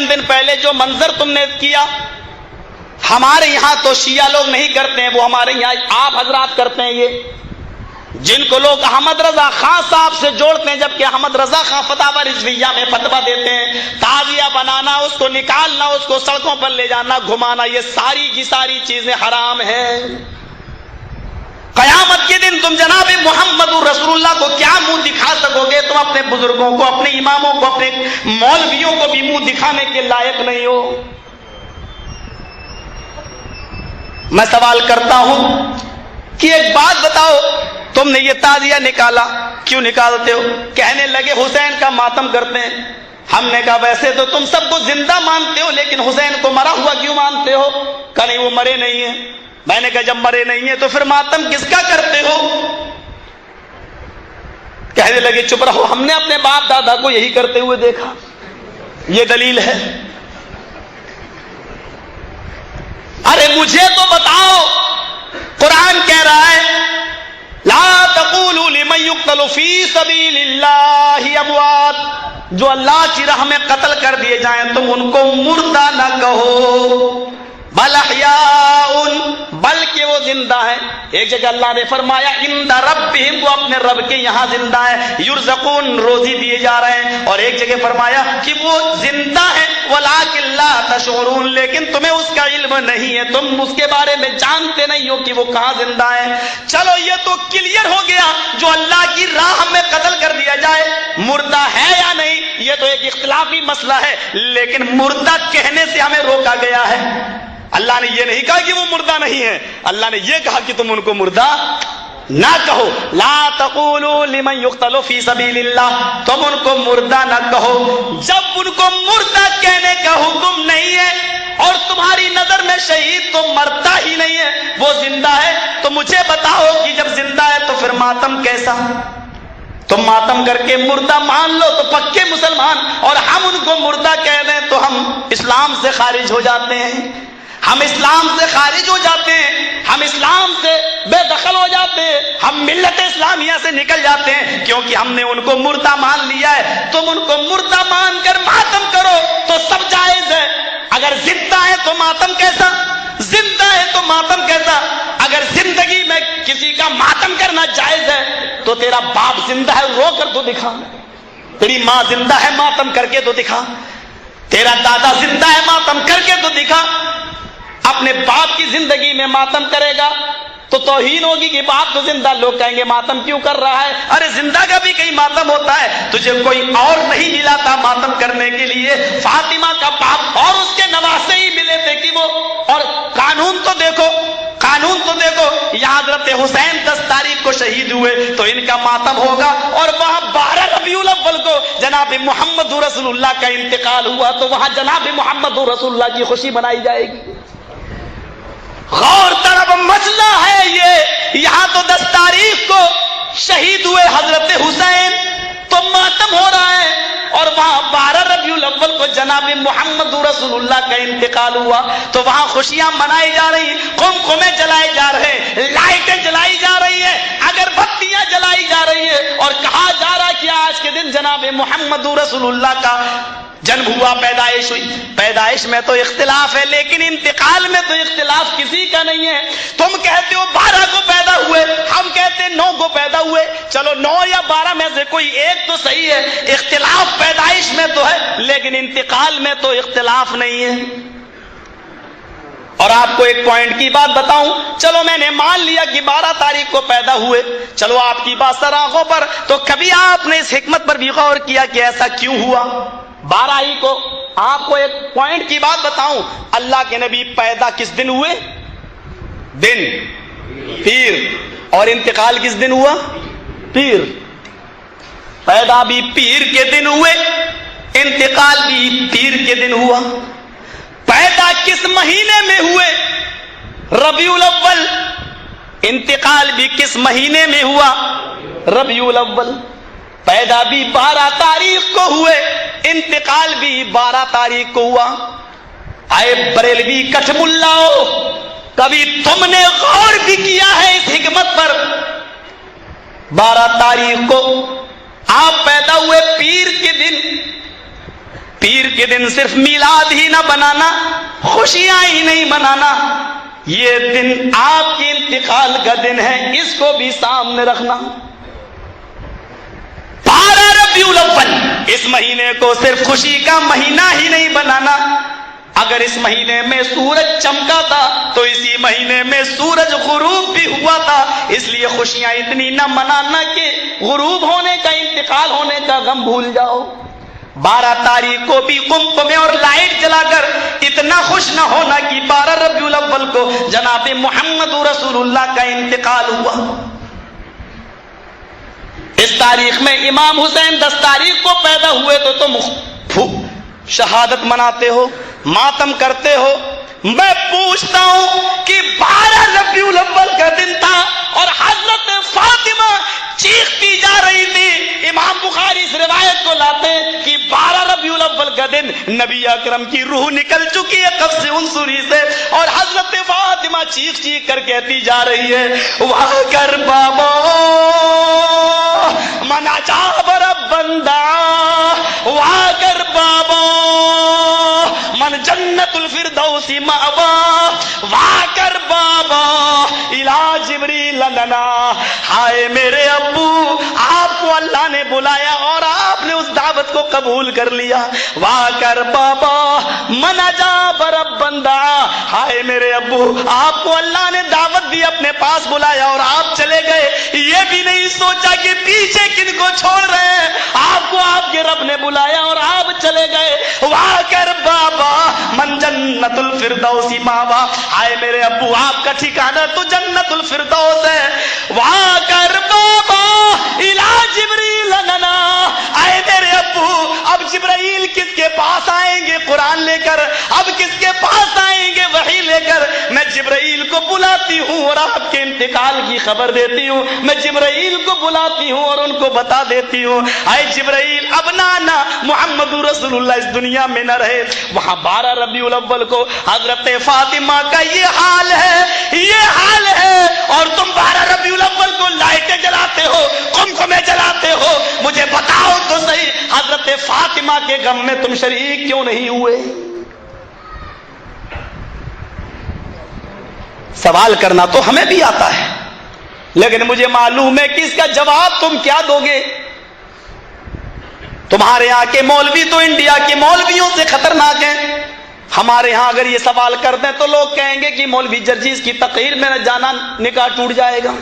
چند دن پہلے جو منظر تم نے کیا، ہمارے یہاں تو شیعہ لوگ نہیں کرتے ہیں، وہ ہمارے یہاں آپ حضرات کرتے ہیں، یہ جن کو لوگ احمد رضا خان صاحب سے جوڑتے ہیں، جبکہ احمد رضا خان فتاوی رضویہ میں فتویٰ دیتے ہیں تعزیہ بنانا، اس کو نکالنا، اس کو سڑکوں پر لے جانا، گھمانا، یہ ساری کی ساری چیزیں حرام ہیں۔ قیامت کے دن تم جناب محمد رسول اللہ کو کیا منہ دکھا سکو گے؟ تم اپنے بزرگوں کو، اپنے اماموں کو، اپنے مولویوں کو بھی منہ دکھانے کے لائق نہیں ہو۔ میں سوال کرتا ہوں کہ ایک بات بتاؤ، تم نے یہ تعزیہ نکالا، کیوں نکالتے ہو؟ کہنے لگے حسین کا ماتم کرتے ہیں۔ ہم نے کہا ویسے تو تم سب کو زندہ مانتے ہو، لیکن حسین کو مرا ہوا کیوں مانتے ہو؟ کہ نہیں وہ مرے نہیں ہیں۔ میں نے کہا جب مرے نہیں ہیں تو پھر ماتم کس کا کرتے ہو؟ کہنے لگے چپ رہو، ہم نے اپنے باپ دادا کو یہی کرتے ہوئے دیکھا، یہ دلیل ہے۔ ارے مجھے تو بتاؤ، قرآن کہہ رہا ہے لا تقولوا لمن يقتل في سبيل الله اموات، جو اللہ کی راہ میں قتل کر دیے جائیں تم ان کو مردہ نہ کہو، بل احیاء، بلکہ وہ زندہ ہے۔ ایک جگہ اللہ نے فرمایا عند ربہم، وہ اپنے رب کے یہاں زندہ ہے، یرزقون، روزی دیے جا رہے ہیں۔ اور ایک جگہ فرمایا کہ وہ زندہ ہے ولکن لا تشعرون، لیکن تمہیں اس کا علم نہیں ہے، تم اس کے بارے میں جانتے نہیں ہو کہ وہ کہاں زندہ ہے۔ چلو یہ تو کلیئر ہو گیا، جو اللہ کی راہ میں قتل کر دیا جائے مردہ ہے یا نہیں، یہ تو ایک اختلافی مسئلہ ہے، لیکن مردہ کہنے سے ہمیں روکا گیا ہے۔ اللہ نے یہ نہیں کہا کہ وہ مردہ نہیں ہے، اللہ نے یہ کہا کہ تم ان کو مردہ نہ کہو، لا تقولوا لمن يقتل في سبيل اللہ، تم ان کو مردہ نہ کہو۔ جب ان کو مردہ کہنے کا حکم نہیں ہے اور تمہاری نظر میں شہید تو مرتا ہی نہیں ہے، وہ زندہ ہے، تو مجھے بتاؤ کہ جب زندہ ہے تو پھر ماتم کیسا؟ تم ماتم کر کے مردہ مان لو تو پکے مسلمان، اور ہم ان کو مردہ کہہ دیں تو ہم اسلام سے خارج ہو جاتے ہیں، ہم اسلام سے خارج ہو جاتے ہیں، ہم اسلام سے بے دخل ہو جاتے ہیں، ہم ملت اسلامیہ سے نکل جاتے ہیں، کیونکہ ہم نے ان کو مردہ مان لیا ہے۔ تم ان کو مردہ مان کر ماتم کرو تو سب جائز ہے، اگر زندہ ہے تو ماتم کیسا؟ زندہ ہے تو ماتم کیسا؟ اگر زندگی میں کسی کا ماتم کرنا جائز ہے تو تیرا باپ زندہ ہے، رو کر تو دکھا، تیری ماں زندہ ہے، ماتم کر کے تو دکھا، تیرا دادا زندہ ہے، ماتم کر کے تو دکھا۔ اپنے باپ کی زندگی میں ماتم کرے گا تو توہین ہوگی کہ باپ تو زندہ، لوگ کہیں گے ماتم کیوں کر رہا ہے؟ ارے زندہ کا بھی کہیں ماتم ہوتا ہے، تجھے کوئی اور نہیں ملا تھا ماتم کرنے کے لیے؟ فاطمہ کا باپ اور اس کے نواسے ہی ملے تھے کہ وہ، اور قانون تو دیکھو، قانون تو دیکھو، یہاں حضرت حسین 10 تاریخ کو شہید ہوئے تو ان کا ماتم ہوگا، اور وہاں 12 ربیع الاول کو جناب محمد رسول اللہ کا انتقال ہوا تو وہاں جناب محمد رسول اللہ کی خوشی منائی جائے گی۔ غور طلب مسئلہ ہے یہ، یہاں تو 10 تاریخ کو شہید ہوئے حضرت حسین تو ماتم ہو رہا ہے، اور وہاں 12 ربیع الاول کو جناب محمد رسول اللہ کا انتقال ہوا تو وہاں خوشیاں منائی جا رہی، قمقمے جلائے جا رہے ہیں، لائٹیں جلائی جا رہی ہیں، اگربتیاں جلائی جا رہی ہیں، اور کہا جا رہا کہ آج کے دن جناب محمد رسول اللہ کا جنم ہوا، پیدائش ہوئی۔ پیدائش میں تو اختلاف ہے، لیکن انتقال میں تو اختلاف کسی کا نہیں ہے۔ تم کہتے ہو 12 کو پیدا ہوئے، ہم کہتے ہیں 9 کو پیدا ہوئے، چلو 9 یا 12 میں سے کوئی ایک تو صحیح ہے۔ اختلاف پیدائش میں تو ہے لیکن انتقال میں تو اختلاف نہیں ہے۔ اور آپ کو ایک پوائنٹ کی بات بتاؤں، چلو میں نے مان لیا کہ 12 تاریخ کو پیدا ہوئے، چلو آپ کی بات سر آنکھوں پر، تو کبھی آپ نے اس حکمت پر بھی غور کیا کہ ایسا کیوں ہوا 12 ہی کو؟ آپ کو ایک پوائنٹ کی بات بتاؤں، اللہ کے نبی پیدا کس دن ہوئے؟ دن پیر، اور انتقال کس دن ہوا؟ پیر۔ پیدا بھی پیر کے دن ہوئے، انتقال بھی پیر کے دن ہوا۔ پیدا کس مہینے میں ہوئے؟ ربیع الاول۔ انتقال بھی کس مہینے میں ہوا؟ ربیع الاول۔ پیدا بھی 12 تاریخ کو ہوئے، انتقال بھی 12 تاریخ کو ہوا۔ اے بریلوی کٹھ ملاؤ، کبھی تم نے غور بھی کیا ہے اس حکمت پر؟ 12 تاریخ کو آپ پیدا ہوئے پیر کے دن، پیر کے دن صرف میلاد ہی نہ بنانا، خوشیاں ہی نہیں منانا، یہ دن آپ کے انتقال کا دن ہے، اس کو بھی سامنے رکھنا۔ 12 ربیع الاول، اس مہینے کو صرف خوشی کا مہینہ ہی نہیں بنانا۔ اگر اس مہینے میں سورج چمکا تھا تو اسی مہینے میں سورج غروب بھی ہوا تھا، اس لیے خوشیاں اتنی نہ منانا کہ غروب ہونے کا، انتقال ہونے کا غم بھول جاؤ۔ 12 تاریخ کو بھی قمقمے اور لائٹ جلا کر اتنا خوش نہ ہونا کہ 12 ربیع الاول کو جناب محمد رسول اللہ کا انتقال ہوا۔ اس تاریخ میں امام حسین 10 تاریخ کو پیدا ہوئے تو تم شہادت مناتے ہو، ماتم کرتے ہو۔ میں پوچھتا ہوں کہ 12 ربیع الاول کا دن تھا اور حضرت فاطمہ چیختی جا رہی تھی۔ امام بخاری اس روایت کو لاتے ہیں کہ 12 ربیع الاول کا دن نبی اکرم کی روح نکل چکی ہے قبض عنصری سے، اور حضرت فاطمہ چیخ چیخ کر کہتی جا رہی ہے، واہ کر بابا من اجاب ربندا، واہ کر بابا من جنت الفردوس مأوا، واہ کر بابا الی جبریل لنا۔ ہائے میرے ابو، آپ کو اللہ نے بلایا اور آپ نے اس دعوت کو قبول کر لیا۔ واہ کر بابا من اجاب ربندا، ہائے میرے ابو، آپ کو اللہ نے دعوت دی، اپنے پاس بلایا اور آپ چلے گئے، یہ بھی نہیں سوچا کہ پیچھے کن کو چھوڑ رہے ہیں، آپ کو آپ کے رب نے بلایا اور آپ چلے گئے۔ واہ کر بابا من جنت الفردوس ماوا، ہائے میرے ابو، آپ کا ٹھکانہ تو جنت الفردوس ہے۔ واہ کر بابا الی جبریل لنا، آئے میرے ابو، اب جبرائیل کس کے پاس آئیں گے قرآن لے کر، اب کس کے پاس آئیں گے وحی لے کر؟ میں جبرائیل کو بلاتی ہوں اور آپ کے انتقال کی خبر دیتی ہوں، میں جبرائیل کو بلاتی ہوں اور ان کو بتا دیتی ہوں، آئے جبرائیل اب نانا محمد رسول اللہ اس دنیا میں نہ رہے۔ وہاں 12 ربیع الاول کو حضرت فاطمہ کا یہ حال ہے، یہ حال ہے، اور تم 12 ربیع الاول کو لائٹیں جلاتے ہو، قمقمے جلاتے ہو۔ مجھے بتاؤ تو صحیح، حضرت فاطمہ کے غم میں تم شریک کیوں نہیں ہوئے؟ سوال کرنا تو ہمیں بھی آتا ہے، لیکن مجھے معلوم ہے کہ اس کا جواب تم کیا دو گے۔ تمہارے یہاں کے مولوی تو انڈیا کے مولویوں سے خطرناک ہیں۔ ہمارے ہاں اگر یہ سوال کر دیں تو لوگ کہیں گے کہ مولوی جرجیز کی تقریر میں نہ جانا، نکاح ٹوٹ جائے گا،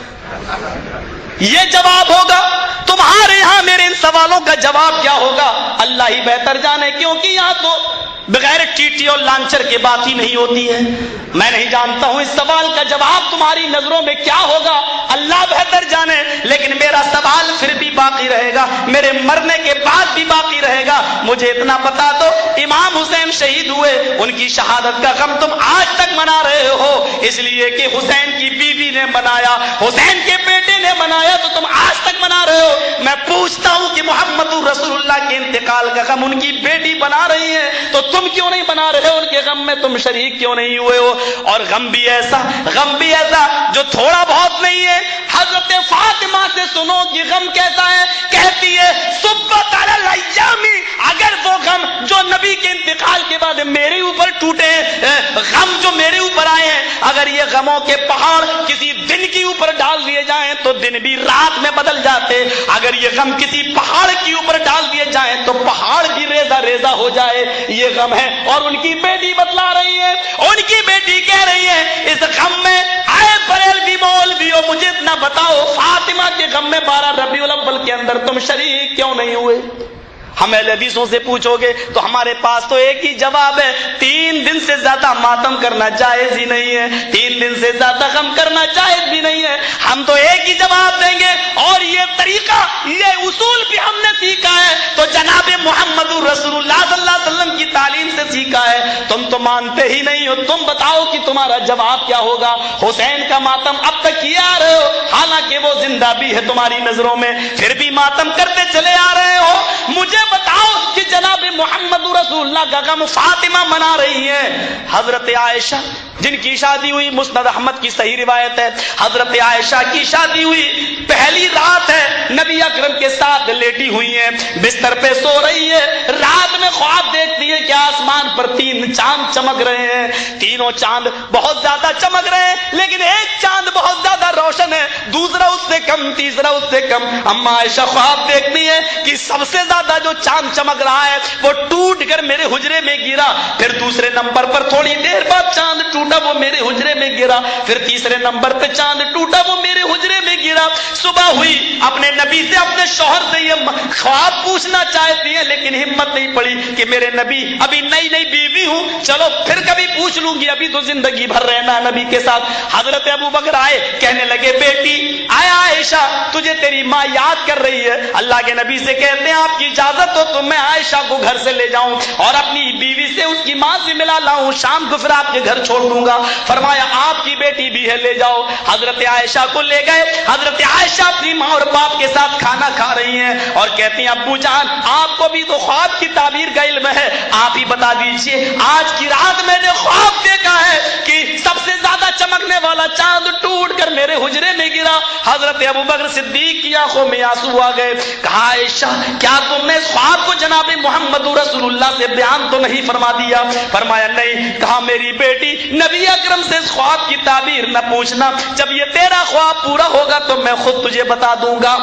یہ جواب ہوگا۔ تمہارے ہاں میرے ان سوالوں کا جواب کیا ہوگا اللہ ہی بہتر جانے، کیونکہ یہاں تو بغیر ٹیٹی اور لانچر کے بات ہی نہیں ہوتی ہے۔ میں نہیں جانتا ہوں اس سوال کا جواب تمہاری نظروں میں کیا ہوگا، اللہ بہتر جانے، لیکن میرا سوال پھر بھی باقی رہے گا، میرے مرنے کے بعد بھی باقی رہے گا۔ مجھے اتنا بتا دو، امام حسین شہید ہوئے، ان کی شہادت کا غم تم آج تک منا رہے ہو اس لیے کہ حسین کی بیوی نے منایا، حسین کے بیٹے نے منایا، تو تم آج تک منا رہے ہو۔ میں پوچھتا ہوں کہ محمد رسول اللہ کے انتقال کا غم ان کی بیٹی بنا رہی ہے، تو تم کیوں نہیں بنا رہے ہو؟ ان کے غم میں تم شریک کیوں نہیں ہوئے ہو؟ اور غم بھی ایسا جو تھوڑا بہت نہیں ہے۔ حضرت فاطمہ سے سنو کہ غم کیسا ہے، کہتی ہے صبت علی الایام، اگر وہ غم جو نبی کے انتقال کے بعد میرے اوپر ٹوٹے ہیں، غم جو میرے اوپر آئے ہیں، اگر یہ غموں کے پہاڑ کسی دن کے اوپر ڈال دیے جائیں تو دن بھی رات میں بدل جاتے، اگر یہ غم کسی پہاڑ کے اوپر ڈال دیے جائیں تو پہاڑ بھی ریزہ ریزہ ہو جائے، یہ غم ہے۔ اور ان کی بیٹی بتلا رہی ہے، ان کی بیٹی کہہ رہی ہے اس غم میں آئے بریلوی مولوی ہو، مجھے اتنا بتاؤ فاطمہ کے غم میں 12 ربیع الاول کے اندر تم شریک کیوں نہیں ہوئے؟ ہم اہل حدیثوں سے پوچھو گے تو ہمارے پاس تو ایک ہی جواب ہے، 3 دن سے زیادہ ماتم کرنا جائز ہی نہیں ہے، 3 دن سے زیادہ غم کرنا جائز بھی نہیں ہے۔ ہم تو ایک ہی جواب دیں گے، اور یہ طریقہ، یہ اصول بھی ہم نے سیکھا ہے تو جناب محمد رسول اللہ صلی اللہ علیہ وسلم کی تعلیم سے سیکھا ہے۔ تم تو مانتے ہی نہیں ہو، تم بتاؤ کہ تمہارا جواب کیا ہوگا؟ حسین کا ماتم اب تک کیے آ رہے ہو، حالانکہ وہ زندہ بھی ہے تمہاری نظروں میں، پھر بھی ماتم کرتے چلے آ رہے ہو۔ مجھے بتاؤ کہ جناب محمد رسول اللہ کا غم فاطمہ منا رہی ہیں. حضرت عائشہ جن کی شادی ہوئی، مسند احمد کی صحیح روایت ہے، حضرت عائشہ کی شادی ہوئی پہلی رات ہے، نبی اکرم کے ساتھ لیٹی ہوئی ہیں، بستر پہ سو رہی ہے. رات میں خواب دیکھتی ہے کہ آسمان پر 3 چاند چمک رہے ہیں. تینوں چاند بہت زیادہ چمک رہے ہیں، لیکن ایک چاند بہت زیادہ روشن ہے، دوسرا اس سے کم، تیسرا اس سے کم. اما عائشہ خواب دیکھتی ہے کہ سب سے زیادہ جو چاند چمک رہا ہے وہ ٹوٹ کر میرے حجرے میں گرا. پھر دوسرے نمبر پر تھوڑی دیر بعد چاند ٹوٹا، وہ میرے حجرے میں گرا. پھر تیسرے نمبر پہ چاند ٹوٹا، وہ میرے حجرے میں گرا. صبح ہوئی، اپنے نبی سے، اپنے شوہر سے یہ خواب پوچھنا چاہتی ہیں، لیکن ہمت نہیں پڑی کہ میرے نبی، ابھی نئی نئی بیوی ہوں، چلو پھر کبھی پوچھ لوں گی، ابھی تو زندگی بھر رہنا نبی کے ساتھ. حضرت ابو بکر آئے، کہنے لگے بیٹی آیا عائشہ، تجھے تیری ماں یاد کر رہی ہے. اللہ کے نبی سے کہتے ہیں آپ کی اجازت ہو تو میں عائشہ کو گھر سے لے جاؤں اور اپنی بیوی سے، اس کی ماں سے ملا لاؤں، شام کو پھر آپ کے گھر چھوڑ دوں گا. فرمایا آپ کی بیٹی بھی ہے، لے جاؤ. حضرت عائشہ کو لے گئے. حضرت عائشہ اپنی ماں اور باپ کے ساتھ کھانا کھا رہی ہیں اور کہتی ہیں ابو جان آپ کو بھی تو خواب کی تعبیر کا علم ہے، آپ ہی بتا دیجئے. آج کی رات میں نے خواب دیکھا ہے کہ سب سے زیادہ چمکنے والا چاند ٹوٹ کر میرے حجرے میں گرا. حضرت ابو بکر صدیق کی آنکھوں میں آنسو آ گئے. کہا عائشہ کیا تم نے اس خواب کو جناب محمد رسول اللہ سے بیان تو نہیں فرما دیا؟ فرمایا نہیں. کہا میری بیٹی نبی اکرم سے اس خواب کی تعبیر نہ پوچھنا، جب یہ تیرا خواب پورا ہوگا تو میں خود تجھے بتا دوں گا،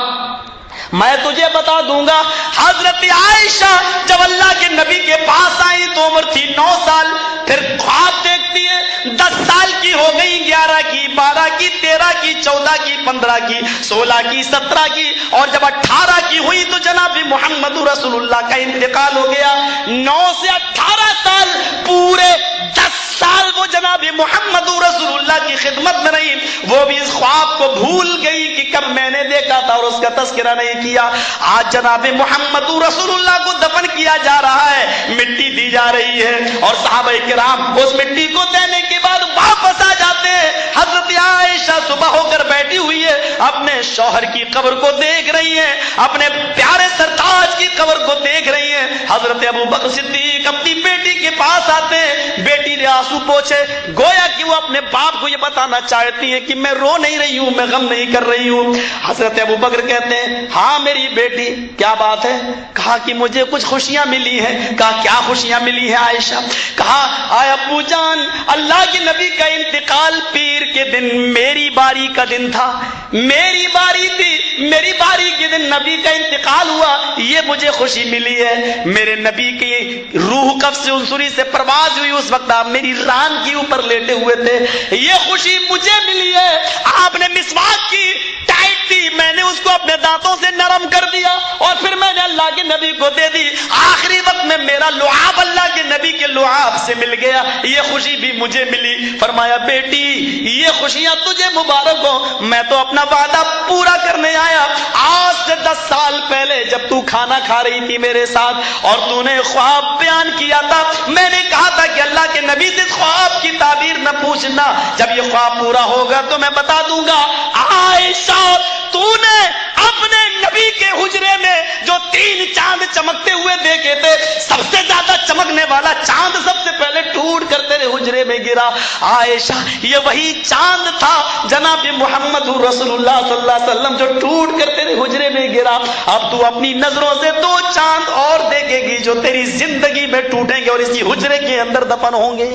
میں تجھے بتا دوں گا. حضرت عائشہ جب اللہ کے نبی کے پاس آئی تو عمر تھی 9 سال. پھر خواب دیکھتی ہے 10 سال کی ہو گئی، 11 کی، 12 کی، 13 کی، 14 کی، 15 کی، 16 کی، 17 کی، اور جب 18 کی ہوئی تو جناب محمد رسول اللہ کا انتقال ہو گیا. 9 سے 18 سال، پورے 10 سال وہ جناب محمد رسول اللہ کی خدمت میں رہی. وہ بھی اس خواب کو بھول گئی کہ کب میں نے دیکھا تھا اور اس کا تذکرہ نہیں کیا. آج جناب محمد رسول اللہ کو دفن کیا جا رہا ہے، مٹی دی جا رہی ہے اور صحابہ کرام اس مٹی کو دینے کے بعد واپس آ جاتے ہیں. حضرت عائشہ صبح ہو کر بیٹھی ہوئی ہے، اپنے شوہر کی قبر کو دیکھ رہی ہیں، اپنے پیارے سرتاج کی قبر کو دیکھ رہی ہیں. حضرت ابو بکر صدیق اپنی بیٹی کے پاس آتے ہیں. بیٹی نے آنسو پوچھے، گویا کہ وہ اپنے باپ کو یہ بتانا چاہتی ہے کہ میں رو نہیں رہی ہوں، میں غم نہیں کر رہی ہوں. حضرت ابو بکر کہتے ہیں ہاں میری بیٹی کیا بات ہے؟ کہا کہ مجھے کچھ خوشیاں ملی ہیں. کہا کیا خوشیاں ملی ہیں عائشہ؟ کہا آئے ابو جان اللہ کے نبی کا انتقال پیر کے دن میری باری کا دن تھا، میری باری تھی، میری باری کے دن نبی کا انتقال ہوا، یہ مجھے خوشی ملی ہے. میرے نبی کی روح قبض سے انصری سے پرواز ہوئی، اس وقت آپ میری ران کے اوپر لیٹے ہوئے تھے، یہ خوشی مجھے ملی ہے. آپ نے مسواک کی، ٹائٹ تھی، میں نے اس کو اپنے دانتوں سے نرم کر دیا اور پھر میں نے اللہ کے نبی کو دے دی. آخری وقت میں میرا لعاب اللہ کے نبی کے لعاب سے مل گیا، یہ خوشی بھی مجھے ملی. فرمایا بیٹی یہ خوشیاں تجھے مبارک ہو، میں تو اپنا وعدہ پورا کرنے آیا. آج سے 10 سال پہلے جب تو کھانا کھا رہی تھی میرے ساتھ اور تو نے خواب بیان کیا تھا، میں نے کہا تھا کہ اللہ کے نبی سے خواب کی تعبیر نہ پوچھنا، جب یہ خواب پورا ہوگا تو میں بتا دوں گا. عائشہ تو نے اپنے نبی کے حجرے میں جو 3 چاند چمکتے ہوئے دیکھے تھے، سب سے زیادہ چمکنے والا چاند سب سے پہلے ٹوٹ کر تیرے حجرے میں گرا. عائشہ یہ وہی چاند تھا جناب محمد رسول اللہ صلی اللہ علیہ وسلم جو ٹوٹ کر تیرے حجرے میں گرا. اب تو اپنی نظروں سے 2 چاند اور دیکھے گی جو تیری زندگی میں ٹوٹیں گے اور اسی حجرے کے اندر دفن ہوں گے.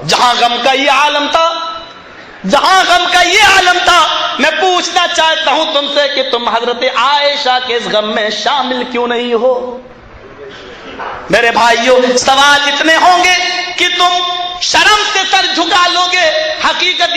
جہاں غم کا یہ عالم تھا، جہاں غم کا یہ عالم تھا، میں پوچھنا چاہتا ہوں تم سے کہ تم حضرت عائشہ کے اس غم میں شامل کیوں نہیں ہو؟ میرے بھائیوں سوال اتنے ہوں گے کہ تم شرم سے سر جھکا لو گے. حقیقت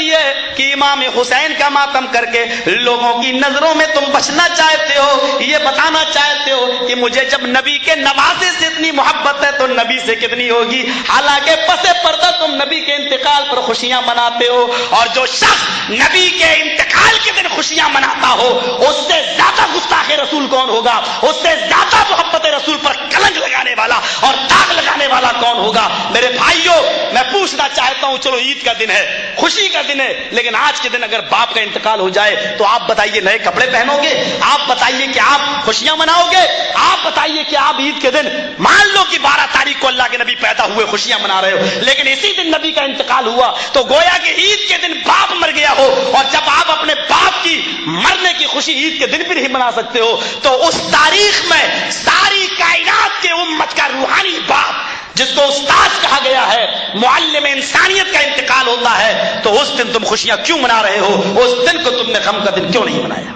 یہ ہے کہ امام حسین کا ماتم کر کے لوگوں کی نظروں میں تم بچنا چاہتے ہو، یہ بتانا چاہتے ہو کہ مجھے جب نبی کے نوازے سے اتنی محبت ہے تو نبی سے کتنی ہوگی. حالانکہ پس پردہ تم نبی کے انتقال پر خوشیاں مناتے ہو، اور جو شخص نبی کے انتقال کے دن خوشیاں مناتا ہو اس سے زیادہ گستاخ رسول کون ہوگا؟ اس سے زیادہ محبت رسول پر کلنک لگانے والا اور داغ لگانے والا کون ہوگا؟ میرے بھائیوں میں پوچھنا چاہتا جاتا ہوں چلو عید کا دن ہے، خوشی کا دن ہے، لیکن آج کے دن اگر باپ کا انتقال ہو جائے تو آپ بتائیے نئے کپڑے پہنو گے؟ آپ بتائیے کہ آپ خوشیاں مناؤ گے؟ آپ بتائیے کہ آپ عید کے دن مان لو کہ 12 تاریخ کو اللہ کے نبی پیدا ہوئے، خوشیاں منا رہے ہو، لیکن اسی دن نبی کا انتقال ہوا تو گویا کہ عید کے دن باپ مر گیا ہو، اور جب آپ اپنے باپ کی مرنے کی خوشی عید کے دن پر ہی منا سکتے ہو، تو اس تاریخ میں ساری کائنات کے امت کا روحانی باپ جس کو استاد کہا گیا ہے، معلم انسانیت کا انتقال ہوتا ہے، تو اس دن تم خوشیاں کیوں منا رہے ہو؟ اس دن کو تم نے غم کا دن کیوں نہیں منایا؟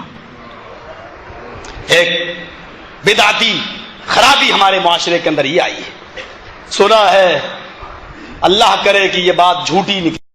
ایک بدعتی خرابی ہمارے معاشرے کے اندر یہ آئی ہے، سنا ہے، اللہ کرے کہ یہ بات جھوٹی نکلی،